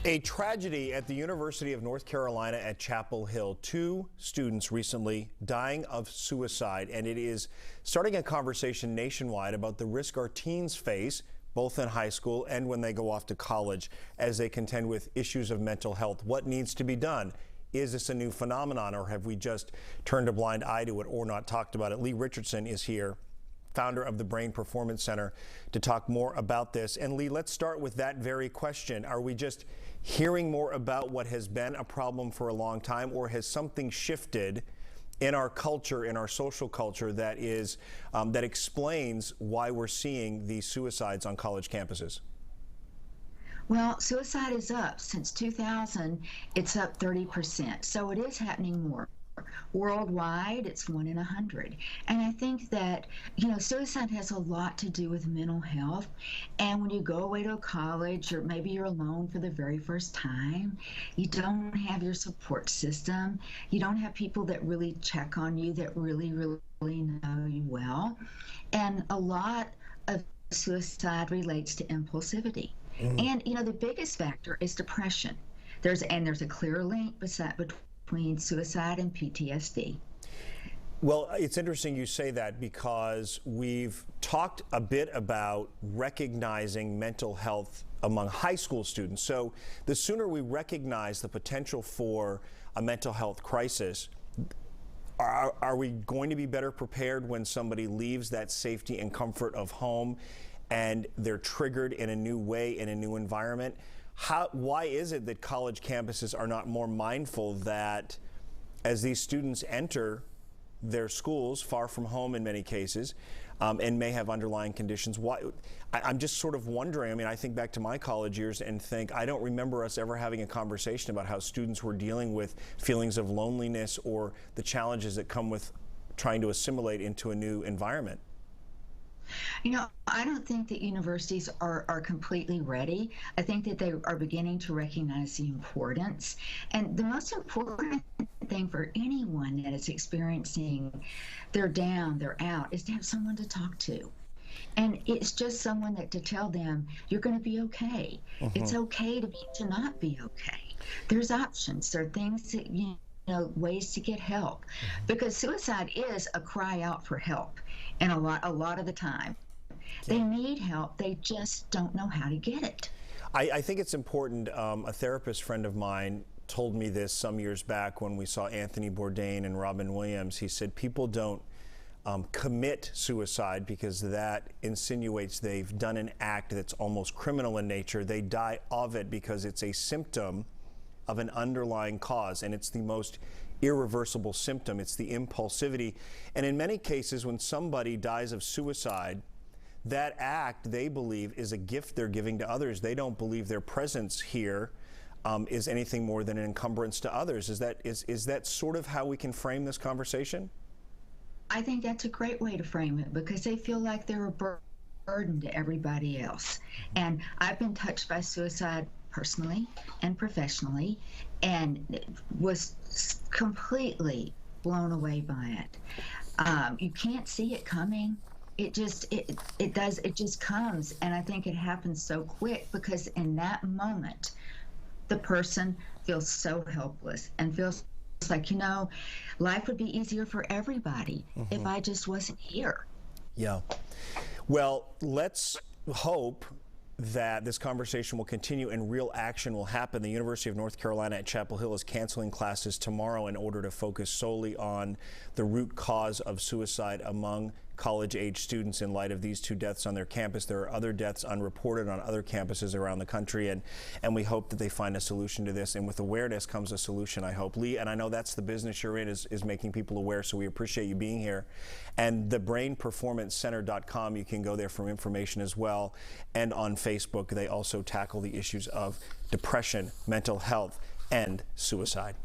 A tragedy at the University of North Carolina at Chapel Hill. Two students recently dying of suicide, and it is starting a conversation nationwide about the risk our teens face, both in high school and when they go off to college, as they contend with issues of mental health. What needs to be done? Is this a new phenomenon, or have we just turned a blind eye to it or not talked about it? Lee Richardson is here, founder of the Brain Performance Center, to talk more about this. And Lee, let's start with that very question. Are we just hearing more about what has been a problem for a long time, or has something shifted in our culture, in our social culture, that is that explains why we're seeing these suicides on college campuses? Well, suicide is up. Since 2000, it's up 30%. So it is happening more. Worldwide, it's 1 in 100. And I think that, suicide has a lot to do with mental health. And when you go away to a college, or maybe you're alone for the very first time, you don't have your support system. You don't have people that really check on you, that really know you well. And a lot of suicide relates to impulsivity. And, the biggest factor is depression. There's a clear link between suicide and PTSD. Well, it's interesting you say that, because we've talked a bit about recognizing mental health among high school students. So the sooner we recognize the potential for a mental health crisis, are we going to be better prepared when somebody leaves that safety and comfort of home and they're triggered in a new way, in a new environment? Why is it that college campuses are not more mindful that as these students enter their schools, far from home in many cases, and may have underlying conditions? I'm just sort of wondering. I mean, I think back to my college years and think, I don't remember us ever having a conversation about how students were dealing with feelings of loneliness or the challenges that come with trying to assimilate into a new environment. I don't think that universities are completely ready. I think that they are beginning to recognize the importance. And the most important thing for anyone that is experiencing they're down, they're out, is to have someone to talk to. And it's just someone to tell them, you're going to be okay. It's okay to not be okay. There's options. There are things that, ways to get help, because suicide is a cry out for help. And a lot of the time, they need help. They just don't know how to get it. I think it's important. A therapist friend of mine told me this some years back when we saw Anthony Bourdain and Robin Williams. He said people don't commit suicide because that insinuates they've done an act that's almost criminal in nature. They die of it because it's a symptom of an underlying cause, and it's the most irreversible symptom. It's the impulsivity. And in many cases, when somebody dies of suicide, that act, they believe, is a gift they're giving to others. They don't believe their presence here is anything more than an encumbrance to others. Is that sort of how we can frame this conversation? I think that's a great way to frame it, because they feel like they're a burden to everybody else. And I've been touched by suicide personally and professionally, and was completely blown away by it. You can't see it coming. It just comes, and I think it happens so quick, because in that moment the person feels so helpless and feels like, life would be easier for everybody if I just wasn't here. Yeah. Well, let's hope that this conversation will continue and real action will happen. The University of North Carolina at Chapel Hill is canceling classes tomorrow in order to focus solely on the root cause of suicide among college-age students in light of these two deaths on their campus. There are other deaths unreported on other campuses around the country, and we hope that they find a solution to this. And with awareness comes a solution, I hope. Lee, and I know that's the business you're in, is making people aware, so we appreciate you being here. And the brainperformancecenter.com, you can go there for information as well. And on Facebook, they also tackle the issues of depression, mental health, and suicide.